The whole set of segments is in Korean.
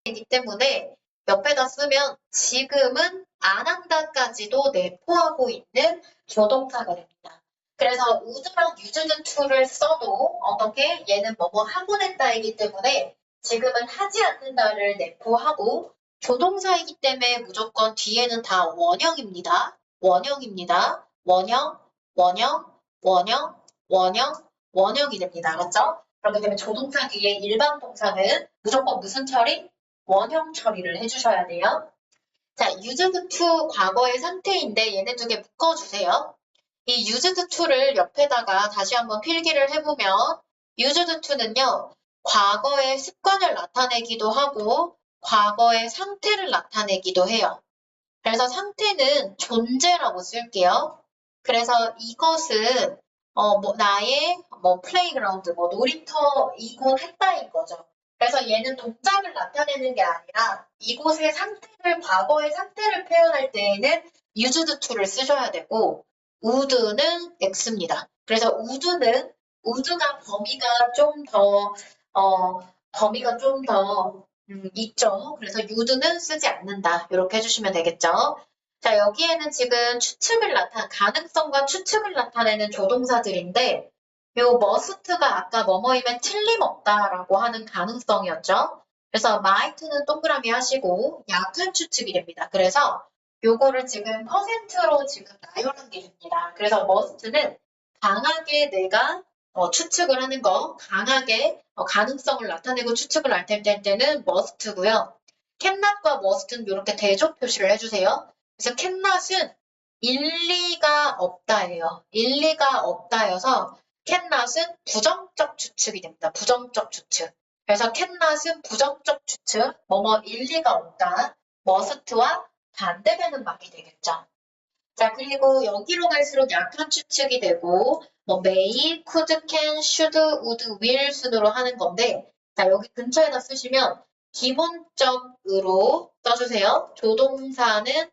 이기 때문에 옆에다 쓰면 지금은 안 한다까지도 내포하고 있는 조동사가 됩니다. 그래서 would랑 used to를 써도 어떻게 얘는 뭐뭐 하곤 했다이기 때문에 지금은 하지 않는다를 내포하고 조동사이기 때문에 무조건 뒤에는 다 원형입니다. 원형입니다. 원형, 원형, 원형, 원형, 원형이 됩니다. 알았죠? 그렇기 때문에 조동사 뒤에 일반 동사는 무조건 무슨 처리? 원형 처리를 해주셔야 돼요. 자, used to 과거의 상태인데 얘네 두 개 묶어주세요. 이 used to를 옆에다가 다시 한번 필기를 해보면 used to는요. 과거의 습관을 나타내기도 하고 과거의 상태를 나타내기도 해요. 그래서 상태는 존재라고 쓸게요. 그래서 이것은 나의 플레이그라운드, 놀이터이곤 했다인 거죠. 그래서 얘는 동작을 나타내는 게 아니라 이곳의 상태를, 과거의 상태를 표현할 때에는 used to를 쓰셔야 되고 would는 x입니다. 그래서 would가 범위가 좀 더 있죠. 그래서 would는 쓰지 않는다. 이렇게 해주시면 되겠죠. 자, 여기에는 지금 가능성과 추측을 나타내는 조동사들인데 요 must가 아까 뭐뭐이면 틀림없다라고 하는 가능성이었죠. 그래서 might는 동그라미 하시고 약한 추측이 됩니다. 그래서 요거를 지금 퍼센트로 지금 나열한 게 됩니다. 그래서 must는 강하게 내가 추측을 하는 거, 강하게 가능성을 나타내고 추측을 나타낼 때는 must고요. cannot과 must는 이렇게 대조 표시를 해주세요. 그래서 cannot은 일리가 없다예요. 일리가 없다여서 cannot은 부정적 추측이 됩니다. 부정적 추측. 그래서 cannot은 부정적 추측, 일리가 없다. must와 반대되는 말이 되겠죠. 자, 그리고 여기로 갈수록 약한 추측이 되고 may, could, can, should, would, will 순으로 하는 건데 자, 여기 근처에다 쓰시면 기본적으로 써주세요. 조동사는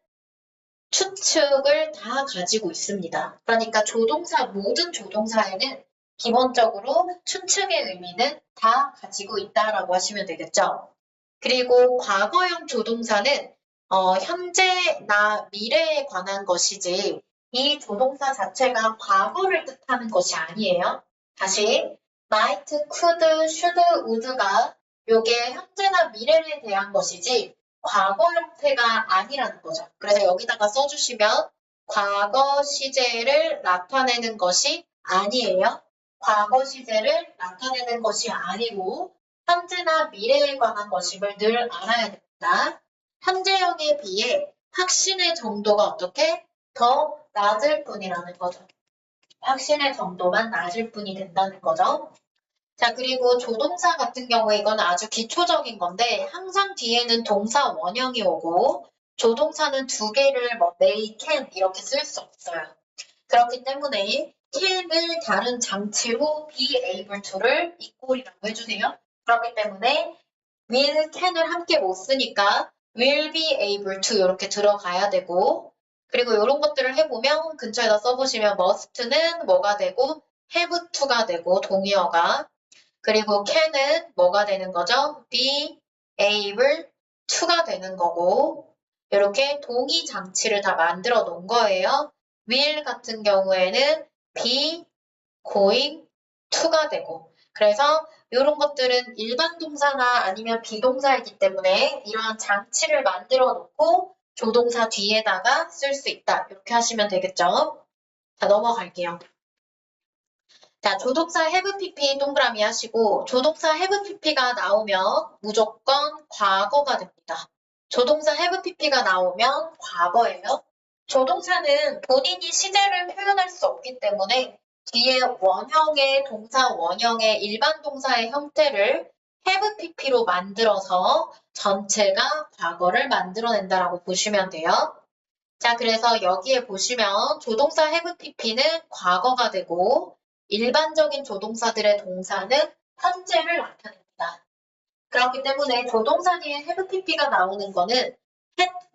추측을 다 가지고 있습니다. 그러니까 모든 조동사에는 기본적으로 추측의 의미는 다 가지고 있다라고 하시면 되겠죠. 그리고 과거형 조동사는 현재나 미래에 관한 것이지 이 조동사 자체가 과거를 뜻하는 것이 아니에요. 다시 might, could, should, would가 요게 현재나 미래에 대한 것이지 과거 형태가 아니라는 거죠. 그래서 여기다가 써주시면 과거 시제를 나타내는 것이 아니에요. 과거 시제를 나타내는 것이 아니고 현재나 미래에 관한 것임을 늘 알아야 됩니다. 현재형에 비해 확신의 정도가 어떻게? 더 낮을 뿐이라는 거죠. 확신의 정도만 낮을 뿐이 된다는 거죠. 자, 그리고 조동사 같은 경우에 이건 아주 기초적인 건데 항상 뒤에는 동사 원형이 오고 조동사는 두 개를 may, can 이렇게 쓸 수 없어요. 그렇기 때문에 can을 다른 장치로 be able to를 equal이라고 해주세요. 그렇기 때문에 will, can을 함께 못 쓰니까 will be able to 이렇게 들어가야 되고 그리고 이런 것들을 해보면 근처에다 써보시면 must는 뭐가 되고 have to가 되고 동의어가 그리고 can은 뭐가 되는 거죠? be able to가 되는 거고 이렇게 동의 장치를 다 만들어 놓은 거예요. will 같은 경우에는 be going to가 되고 그래서 이런 것들은 일반 동사나 아니면 비동사이기 때문에 이러한 장치를 만들어 놓고 조동사 뒤에다가 쓸 수 있다. 이렇게 하시면 되겠죠? 자, 넘어갈게요. 자, 조동사 have pp 동그라미 하시고 조동사 have pp가 나오면 무조건 과거가 됩니다. 조동사 have pp가 나오면 과거예요. 조동사는 본인이 시제를 표현할 수 없기 때문에 뒤에 동사 원형의 일반 동사의 형태를 have pp로 만들어서 전체가 과거를 만들어낸다라고 보시면 돼요. 자, 그래서 여기에 보시면 조동사 have pp는 과거가 되고 일반적인 조동사들의 동사는 현재를 나타냅니다. 그렇기 때문에 조동사 뒤에 have pp가 나오는 거는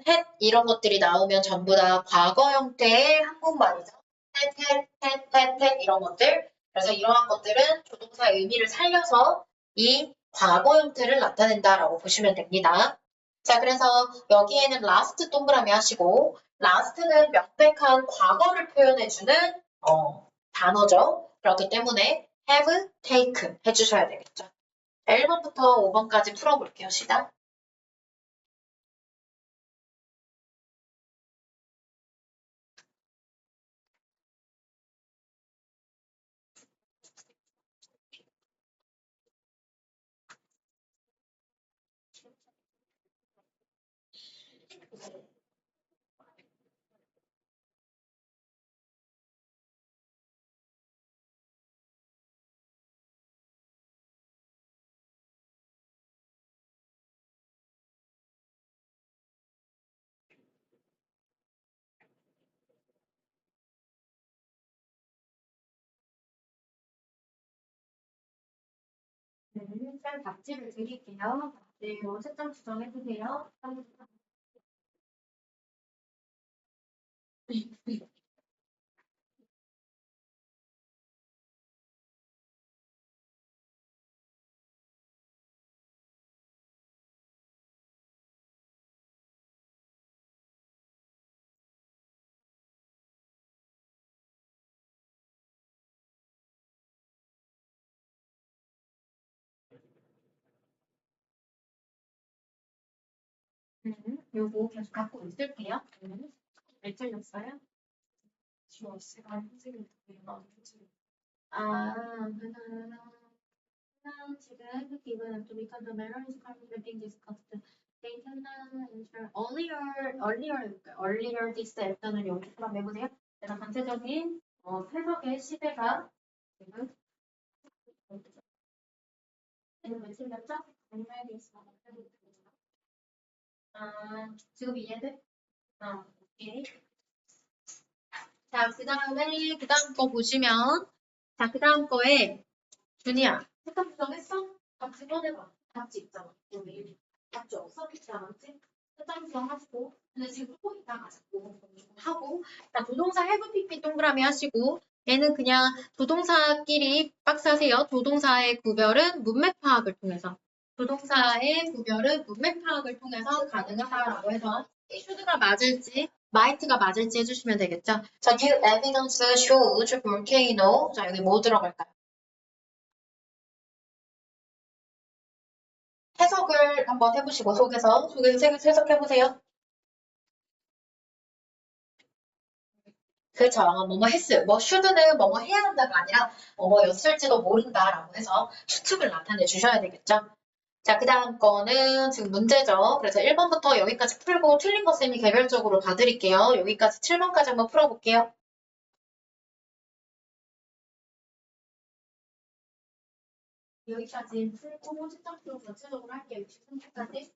had 이런 것들이 나오면 전부 다 과거 형태의 한국말이죠. had 이런 것들. 그래서 이러한 것들은 조동사의 의미를 살려서 이 과거 형태를 나타낸다라고 보시면 됩니다. 자, 그래서 여기에는 last 동그라미 하시고 last는 명백한 과거를 표현해주는 단어죠. 그렇기 때문에 have taken 해주셔야 되겠죠. 1번부터 5번까지 풀어볼게요. 시작. 네, 일단 답지를 드릴게요. 답지로 채점 지정해주세요. 요거 계속 갖고 있을게요. 몇 틀렸어요? 지웠어요. 아, 선생님, 지금 given to become the matter is currently being discussed. They can ensure earlier this afternoon 여기 한번 해보세요. 그래서 전체적인 해석의 시대가 지금 몇 틀렸죠? 지금 이해돼? 오케이. 자, 그 다음 거 보시면, 자, 그 다음 거에, 준이야, 색감 정했어? 답지 꺼내봐. 답지 있잖아. 여기. 답지 없어? 답지 안 왔지? 색감 정하시고, 근데 지금 또 이따가 자꾸 하고, 자, 조동사 have pp 동그라미 하시고, 얘는 그냥 조동사끼리 박스 하세요. 조동사의 구별은 문맥 파악을 통해서. 조동사의 구별은 문맥 파악을 통해서 가능하다라고 해서, should가 맞을지, might가 맞을지 해주시면 되겠죠. 자, new evidence shows volcano. 자, 여기 뭐 들어갈까요? 해석을 한번 해보시고, 속에서 해석해보세요. 그렇죠. 뭐뭐 했어요. 뭐 should는 뭐뭐 해야 한다가 아니라 뭐뭐였을지도 모른다라고 해서 추측을 나타내 주셔야 되겠죠. 자, 그 다음 거는 지금 문제죠. 그래서 1번부터 여기까지 풀고 틀린 거 쌤이 개별적으로 봐드릴게요. 여기까지 7번까지 한번 풀어볼게요. 여기까지 풀고 채점표 전체적으로 할게요. 63초까지.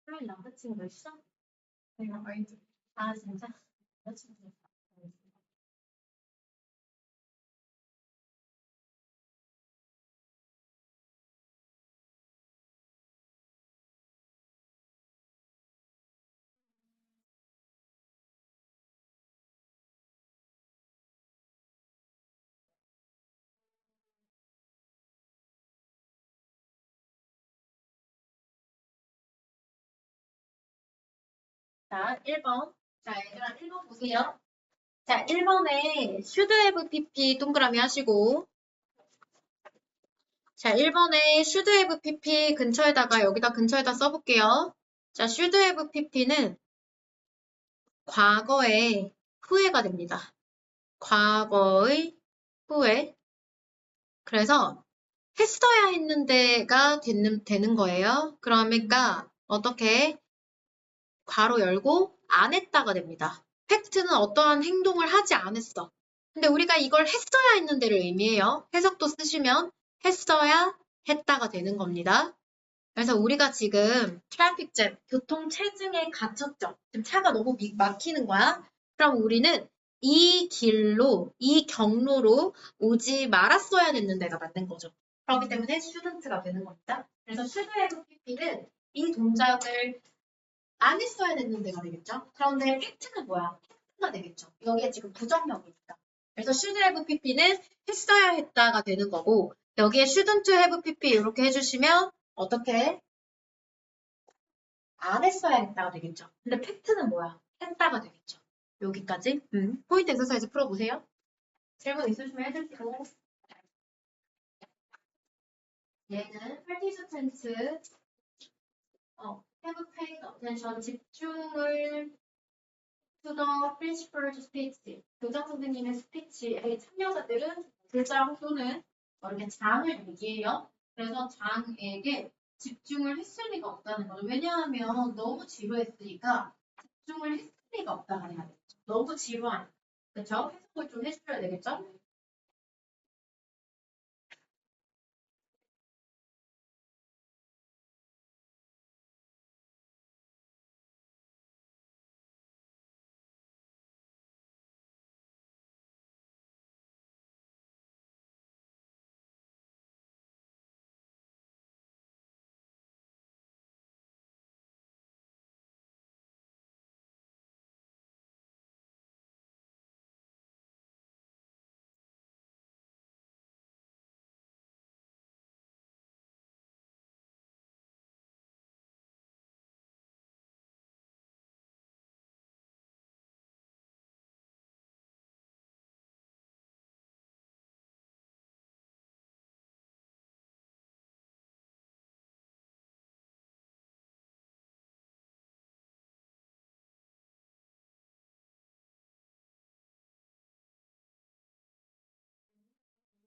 토요일 남자친구 몇 시죠? 내가 마인드. 아, 진짜? 자, 1번. 자, 얘들아, 1번 보세요. 자, 1번에 should have pp 동그라미 하시고, 자, 1번에 should have pp 근처에다가 여기다 근처에다 써볼게요. 자, should have pp는 과거의 후회가 됩니다. 과거의 후회. 그래서 했어야 했는데가 되는 거예요. 그러니까 어떻게 괄호 열고 안 했다가 됩니다. 팩트는 어떠한 행동을 하지 않았어. 근데 우리가 이걸 했어야 했는데를 의미해요. 해석도 쓰시면 했어야 했다가 되는 겁니다. 그래서 우리가 지금 트래픽잼, 교통 체증에 갇혔죠. 지금 차가 너무 막히는 거야. 그럼 우리는 이 길로, 이 경로로 오지 말았어야 됐는 데가 맞는 거죠. 그렇기 때문에 shouldn't가 되는 겁니다. 그래서 should have pp는 이 동작을 안 했어야 됐는 데가 되겠죠. 그런데 팩트는 뭐야? 팩트가 되겠죠. 여기에 지금 부정형이니까. 그래서 should have pp는 했어야 했다가 되는 거고 여기에 shouldn't have pp 이렇게 해주시면 어떻게 안 했어야 했다가 되겠죠. 근데 팩트는 뭐야? 했다가 되겠죠. 여기까지. 포인트 엑서사이즈 풀어보세요. 질문 있으시면 해드릴게요. 얘는 participants have paid attention 집중을 to the principal's speech. 교장 선생님의 스피치에 참여자들은 교장 또는 이렇게 장을 얘기해요. 그래서 장에게 집중을 했을 리가 없다는 거죠. 왜냐하면 너무 지루했으니까 집중을 했을 리가 없다가 해야 되겠죠. 너무 지루하니까. 그쵸? 해석을 좀 해주셔야 되겠죠?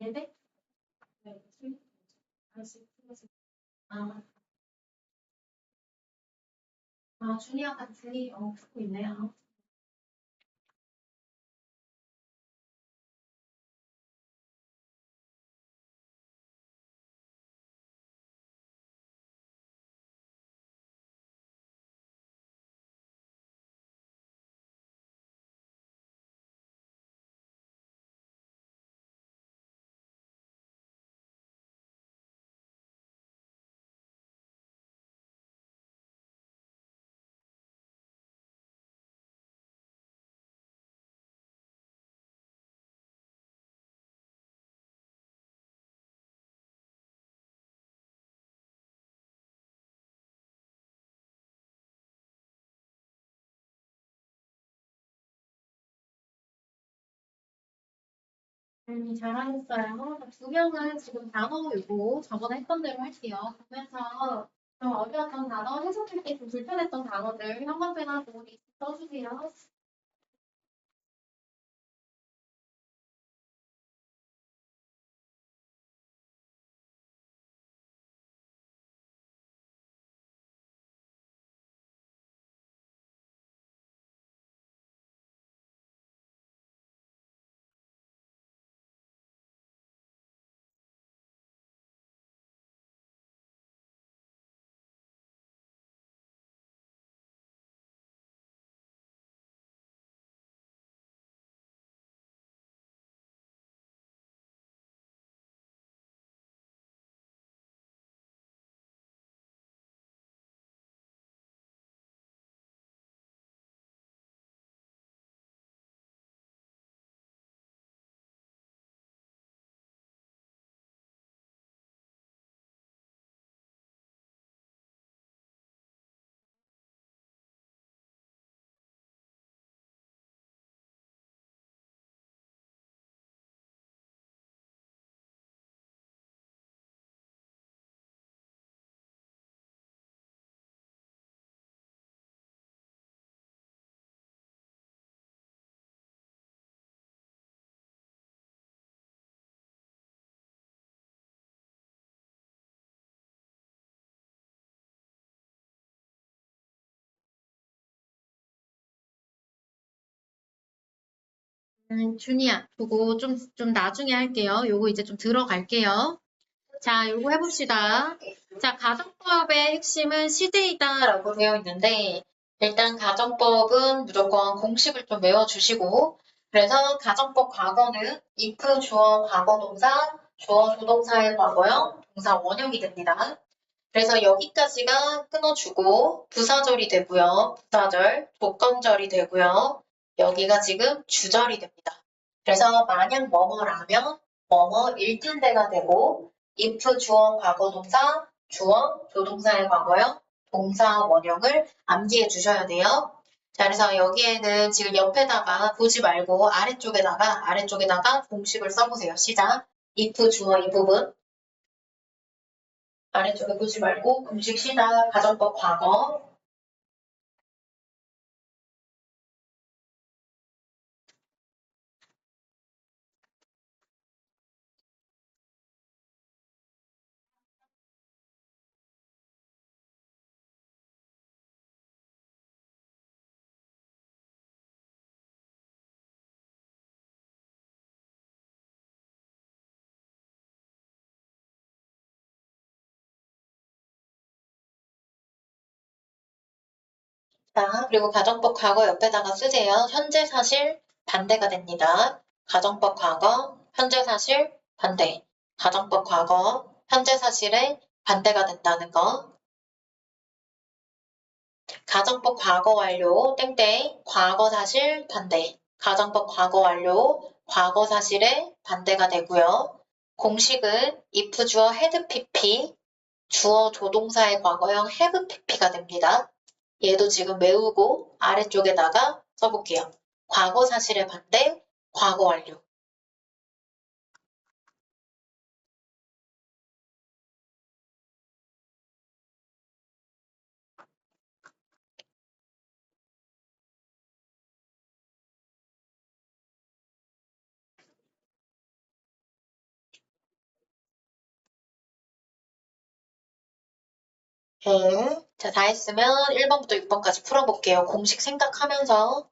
네네. 아, 준이와 같이 듣고 있네요. 잘하셨어요. 두 명은 지금 단어 이고 저번에 했던 대로 할게요. 보면서 좀 어려웠던 단어, 해석할 때 좀 불편했던 단어들 형광펜하고 리스트 써주세요. 준이야, 요거 좀 나중에 할게요. 요거 이제 좀 들어갈게요. 자, 요거 해봅시다. 자, 가정법의 핵심은 시제이다라고 되어 있는데, 일단 가정법은 무조건 공식을 좀 외워주시고, 그래서 가정법 과거는 if 주어 과거 동사, 주어 조동사의 과거형, 동사 원형이 됩니다. 그래서 여기까지가 끊어주고 부사절이 되고요. 부사절, 조건절이 되고요. 여기가 지금 주절이 됩니다. 그래서 만약 뭐뭐라면 뭐뭐일 텐데가 되고 if 주어 과거 동사, 주어 조동사의 과거형, 동사 원형을 암기해 주셔야 돼요. 자, 그래서 여기에는 지금 옆에다가 보지 말고 아래쪽에다가 공식을 써보세요. 시작. if 주어 이 부분. 아래쪽에 보지 말고 공식 시작, 가정법 과거. 자, 그리고 가정법 과거 옆에다가 쓰세요. 현재 사실 반대가 됩니다. 가정법 과거, 현재 사실 반대. 가정법 과거, 현재 사실의 반대가 된다는 거. 가정법 과거 완료, 땡땡, 과거 사실 반대. 가정법 과거 완료, 과거 사실의 반대가 되고요. 공식은 if 주어 had pp, 주어 조동사의 과거형 have pp가 됩니다. 얘도 지금 외우고 아래쪽에다가 써볼게요. 과거 사실의 반대, 과거 완료. 네. 자, 다 했으면 1번부터 6번까지 풀어볼게요. 공식 생각하면서.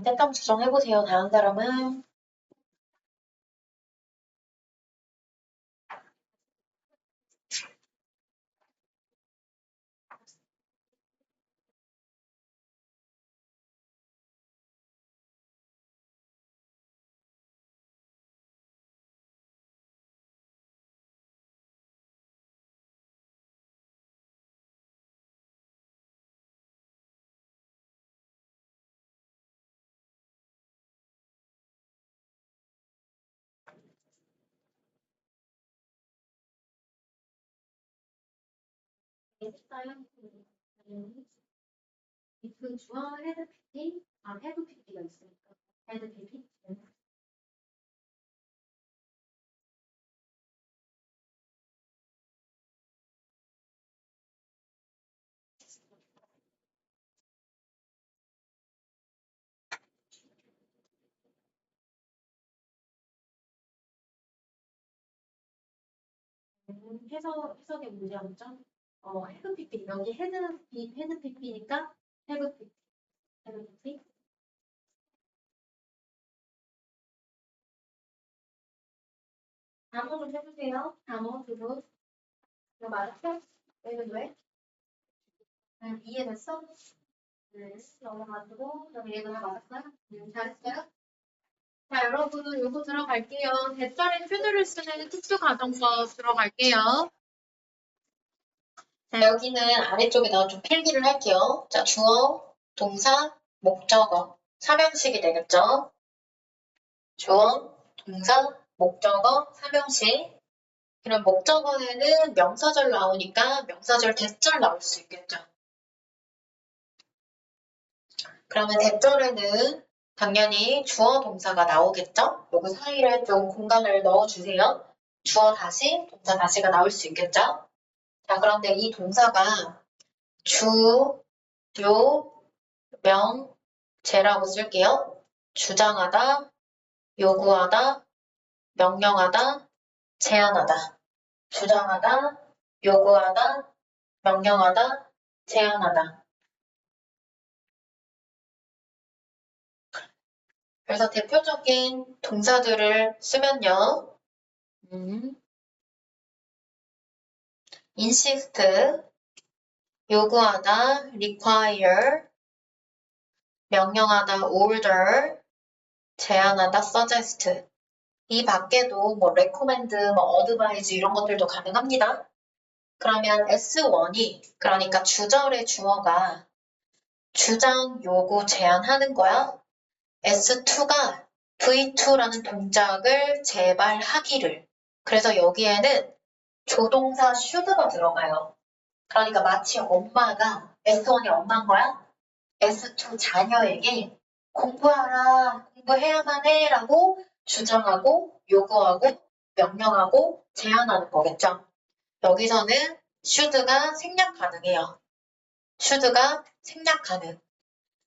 색감 수정해보세요. 다음 사람은. if 주어 had pp, have pp가 있으니까 had pp. 해석의 문제점점. have pp 여기 had pp니까 have pp. have pp. 단어 좀 해주세요. 단어 두분. 이거 맞았어? 왜? 이해됐어? 넘어가지고 여기 얘도 다 맞았어요? 잘했어요? 자, 여러분 요거 들어갈게요. 대절에 슈드를 쓰는 특수가정법 들어갈게요. 자, 여기는 아래쪽에다가 좀 필기를 할게요. 자, 주어, 동사, 목적어, 삼형식이 되겠죠? 주어, 동사, 목적어, 삼형식. 그럼 목적어에는 명사절 나오니까 명사절 대절 나올 수 있겠죠? 그러면 대절에는 당연히 주어 동사가 나오겠죠? 요거 사이에 좀 공간을 넣어주세요. 주어 다시, 동사 다시가 나올 수 있겠죠? 자, 그런데 이 동사가 주, 요, 명, 제라고 쓸게요. 주장하다, 요구하다, 명령하다, 제안하다. 주장하다, 요구하다, 명령하다, 제안하다. 그래서 대표적인 동사들을 쓰면요. insist, 요구하다, require, 명령하다, order, 제안하다, suggest. 이 밖에도 뭐 recommend, 뭐 advise 이런 것들도 가능합니다. 그러면 S1이 그러니까 주절의 주어가 주장, 요구, 제안하는 거야. S2가 V2라는 동작을 재발하기를. 그래서 여기에는 조동사 should가 들어가요. 그러니까 마치 엄마가 S1이 엄마인 거야. S2 자녀에게 공부하라, 공부해야만 해 라고 주장하고 요구하고 명령하고 제안하는 거겠죠. 여기서는 should가 생략 가능해요. should가 생략 가능.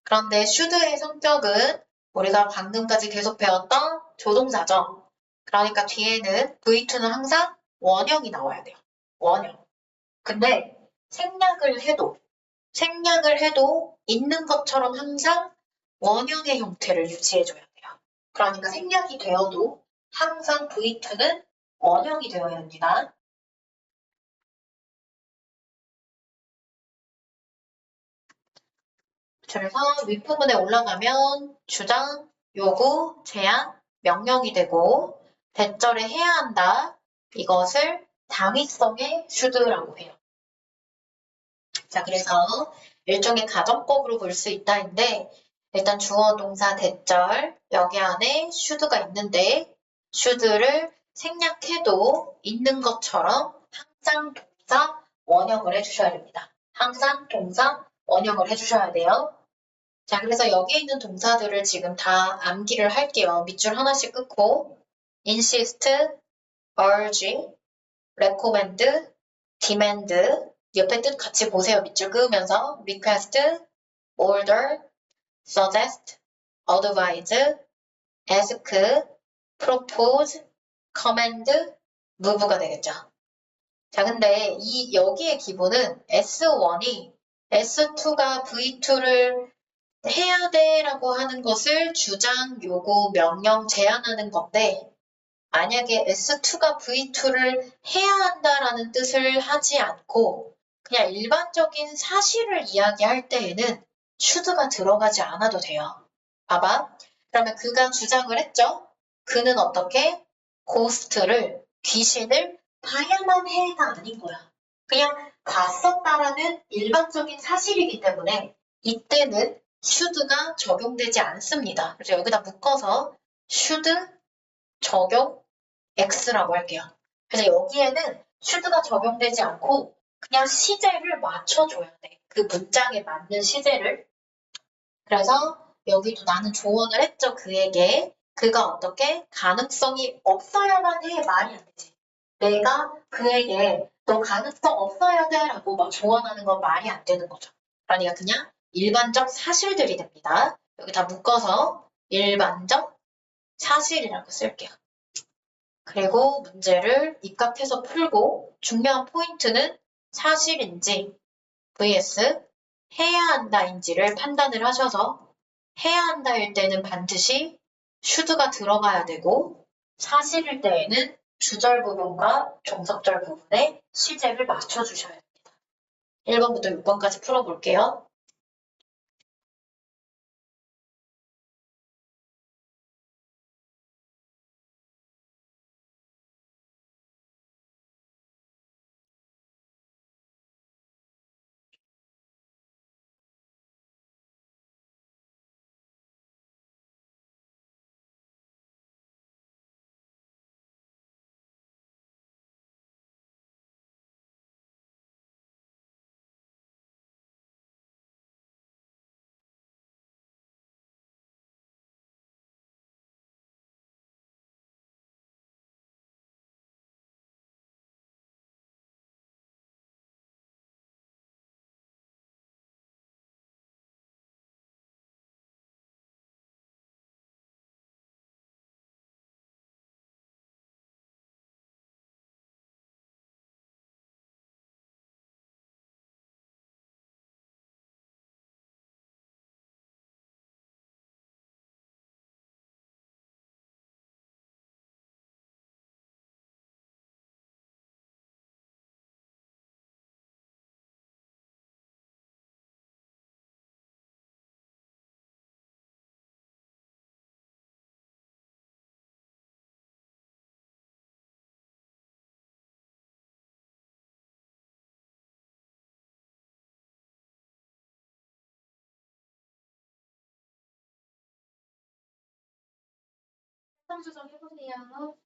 그런데 should의 성격은 우리가 방금까지 계속 배웠던 조동사죠. 그러니까 뒤에는 V2는 항상 원형이 나와야 돼요. 원형. 근데 생략을 해도 있는 것처럼 항상 원형의 형태를 유지해줘야 돼요. 그러니까 생략이 되어도 항상 V2는 원형이 되어야 합니다. 그래서 윗부분에 올라가면 주장, 요구, 제안, 명령이 되고 대절에 해야 한다. 이것을 당위성의 should라고 해요. 자, 그래서 일종의 가정법으로 볼 수 있다인데 일단 주어, 동사, 대절 여기 안에 should가 있는데 should를 생략해도 있는 것처럼 항상 동사 원형을 해주셔야 됩니다. 항상 동사 원형을 해주셔야 돼요. 자, 그래서 여기에 있는 동사들을 지금 다 암기를 할게요. 밑줄 하나씩 끊고 insist, urge, recommend, demand 옆에 뜻 같이 보세요. 밑줄 그으면서 request, order, suggest, advise, ask, propose, command, move가 되겠죠. 자, 근데 여기의 기본은 S1이 S2가 V2를 해야 돼 라고 하는 것을 주장, 요구, 명령, 제안하는 건데 만약에 S2가 V2를 해야 한다라는 뜻을 하지 않고 그냥 일반적인 사실을 이야기할 때에는 should가 들어가지 않아도 돼요. 봐봐. 그러면 그가 주장을 했죠. 그는 어떻게? 고스트를, 귀신을 봐야만 해가 아닌 거야. 그냥 봤었다라는 일반적인 사실이기 때문에 이때는 should가 적용되지 않습니다. 그래서 여기다 묶어서 should 적용 X라고 할게요. 그래서 여기에는 should가 적용되지 않고 그냥 시제를 맞춰줘야 돼. 그 문장에 맞는 시제를. 그래서 여기도 나는 조언을 했죠. 그에게. 그가 어떻게? 가능성이 없어야만 해. 말이 안 되지. 내가 그에게 너 가능성 없어야 돼 라고 막 조언하는 건 말이 안 되는 거죠. 그러니까 그냥 일반적 사실들이 됩니다. 여기 다 묶어서 일반적 사실이라고 쓸게요. 그리고 문제를 입각해서 풀고 중요한 포인트는 사실인지 vs 해야 한다인지를 판단을 하셔서 해야 한다일 때는 반드시 should가 들어가야 되고 사실일 때에는 주절 부분과 종속절 부분에 시제를 맞춰주셔야 됩니다. 1번부터 6번까지 풀어볼게요. 수정 해보세요.